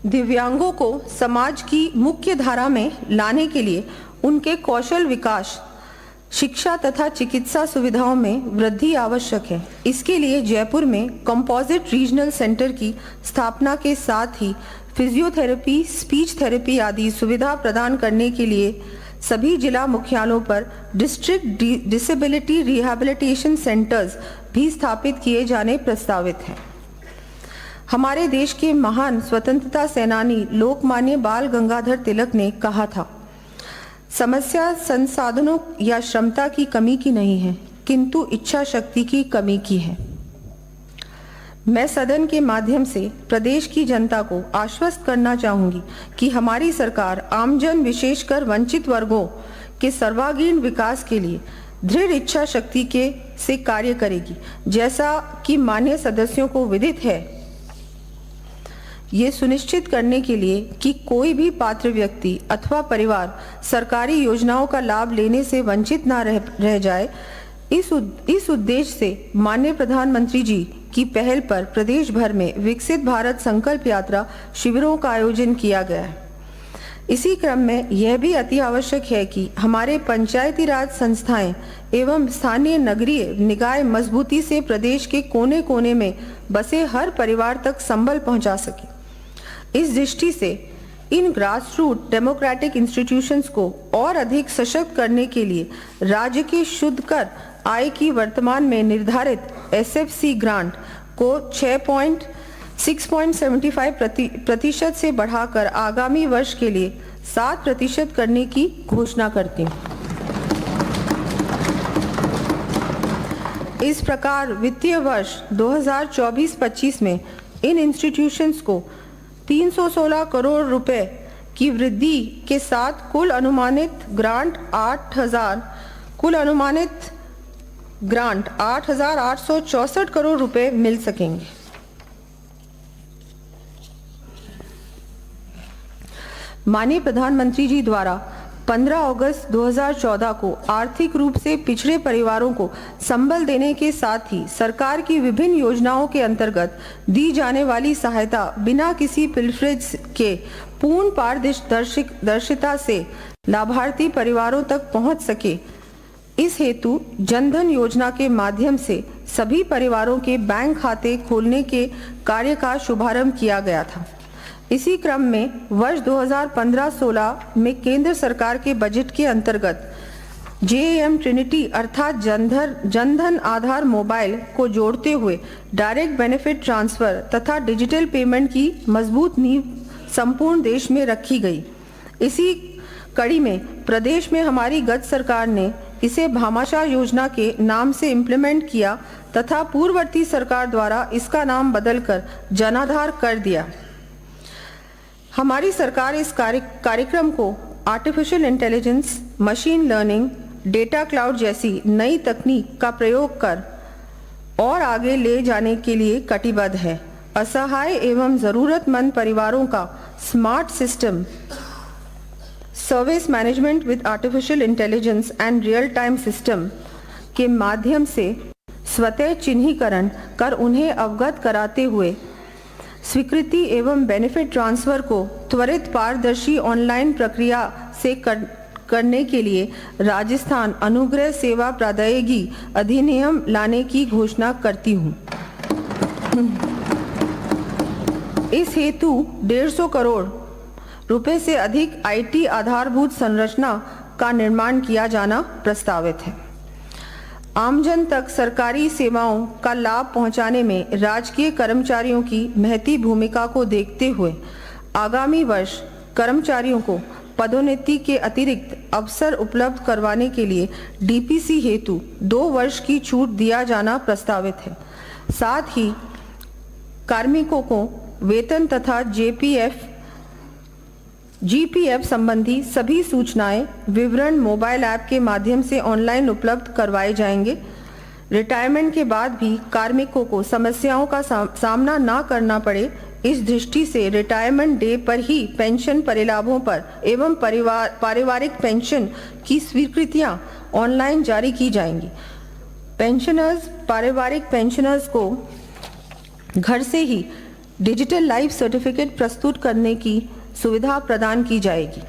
दिव्यांगों को समाज की मुख्य धारा में लाने के लिए उनके कौशल विकास, शिक्षा तथा चिकित्सा सुविधाओं में वृद्धि आवश्यक है। इसके लिए जयपुर में कंपोजिट रीजनल सेंटर की स्थापना के साथ ही फिजियोथेरेपी, स्पीच थेरेपी आदि सुविधा प्रदान करने के लिए सभी जिला मुख्यालयों पर डिस्ट्रिक्ट डिसेबिलिटी रिहैबिलिटेशन सेंटर्स भी स्थापित किए जाने प्रस्तावित हैं। हमारे देश के महान स्वतंत्रता सेनानी लोकमान्य बाल गंगाधर तिलक ने कहा था, समस्या संसाधनों या क्षमता की कमी की नहीं है, किंतु इच्छा शक्ति की कमी की है। मैं सदन के माध्यम से प्रदेश की जनता को आश्वस्त करना चाहूंगी कि हमारी सरकार आमजन, विशेषकर वंचित वर्गों के सर्वांगीण विकास के लिए दृढ़ इच्छा शक्ति से कार्य करेगी। जैसा कि माननीय सदस्यों को विदित है, ये सुनिश्चित करने के लिए कि कोई भी पात्र व्यक्ति अथवा परिवार सरकारी योजनाओं का लाभ लेने से वंचित ना रह जाए, इस उद्देश्य से माननीय प्रधानमंत्री जी की पहल पर प्रदेश भर में विकसित भारत संकल्प यात्रा शिविरों का आयोजन किया गया है। इसी क्रम में यह भी अति आवश्यक है कि हमारे पंचायती राज संस्थाएं एवं स्थानीय नगरीय निकाय मजबूती से प्रदेश के कोने कोने में बसे हर परिवार तक संबल पहुंचा सके। इस दृष्टि से इन ग्रासरूट डेमोक्रेटिक इंस्टीट्यूशंस को और अधिक सशक्त करने के लिए राज्य के शुद्ध कर आय की वर्तमान में निर्धारित SFC ग्रांट को 6.75% से बढ़ाकर आगामी वर्ष के लिए 7% करने की घोषणा करती हूँ। इस प्रकार वित्तीय वर्ष 2024-25 में इन इंस्टीट्यूशंस को 316 करोड़ रुपए की वृद्धि के साथ कुल अनुमानित ग्रांट 8,864 करोड़ रुपए मिल सकेंगे। माननीय प्रधानमंत्री जी द्वारा 15 अगस्त 2014 को आर्थिक रूप से पिछड़े परिवारों को संबल देने के साथ ही सरकार की विभिन्न योजनाओं के अंतर्गत दी जाने वाली सहायता बिना किसी पिलफरेज के पूर्ण पारदर्शिता से लाभार्थी परिवारों तक पहुंच सके, इस हेतु जनधन योजना के माध्यम से सभी परिवारों के बैंक खाते खोलने के कार्य का शुभारंभ किया गया था। इसी क्रम में वर्ष 2015-16 में केंद्र सरकार के बजट के अंतर्गत JAM ट्रिनिटी अर्थात जनधन आधार मोबाइल को जोड़ते हुए डायरेक्ट बेनिफिट ट्रांसफर तथा डिजिटल पेमेंट की मजबूत नींव संपूर्ण देश में रखी गई। इसी कड़ी में प्रदेश में हमारी गत सरकार ने इसे भामाशाह योजना के नाम से इम्प्लीमेंट किया तथा पूर्ववर्ती सरकार द्वारा इसका नाम बदलकर जनाधार कर दिया। हमारी सरकार इस कार्यक्रम को artificial intelligence, machine learning, data cloud जैसी नई तकनीक का प्रयोग कर और आगे ले जाने के लिए कटिबद्ध है। असहाय एवं जरूरतमंद परिवारों का smart system service management with artificial intelligence and real time system के माध्यम से स्वतः चिन्हीकरण कर उन्हें अवगत कराते हुए स्वीकृति एवं बेनिफिट ट्रांसफर को त्वरित पारदर्शी ऑनलाइन प्रक्रिया से करने के लिए राजस्थान अनुग्रह सेवा प्रादायिकी अधिनियम लाने की घोषणा करती हूँ। इस हेतु 150 करोड़ रुपए से अधिक IT आधारभूत संरचना का निर्माण किया जाना प्रस्तावित है। आमजन तक सरकारी सेवाओं का लाभ पहुंचाने में राजकीय कर्मचारियों की महती भूमिका को देखते हुए आगामी वर्ष कर्मचारियों को पदोन्नति के अतिरिक्त अवसर उपलब्ध करवाने के लिए DPC हेतु 2 वर्ष की छूट दिया जाना प्रस्तावित है। साथ ही कार्मिकों को वेतन तथा GPF संबंधी सभी सूचनाएं विवरण मोबाइल ऐप के माध्यम से ऑनलाइन उपलब्ध करवाए जाएंगे। रिटायरमेंट के बाद भी कार्मिकों को समस्याओं का सामना ना करना पड़े, इस दृष्टि से रिटायरमेंट डे पर ही पेंशन परिलाभों पर एवं पारिवारिक पेंशन की स्वीकृतियां ऑनलाइन जारी की जाएंगी। पारिवारिक पेंशनर्स को घर से ही डिजिटल लाइफ सर्टिफिकेट प्रस्तुत करने की सुविधा प्रदान की जाएगी।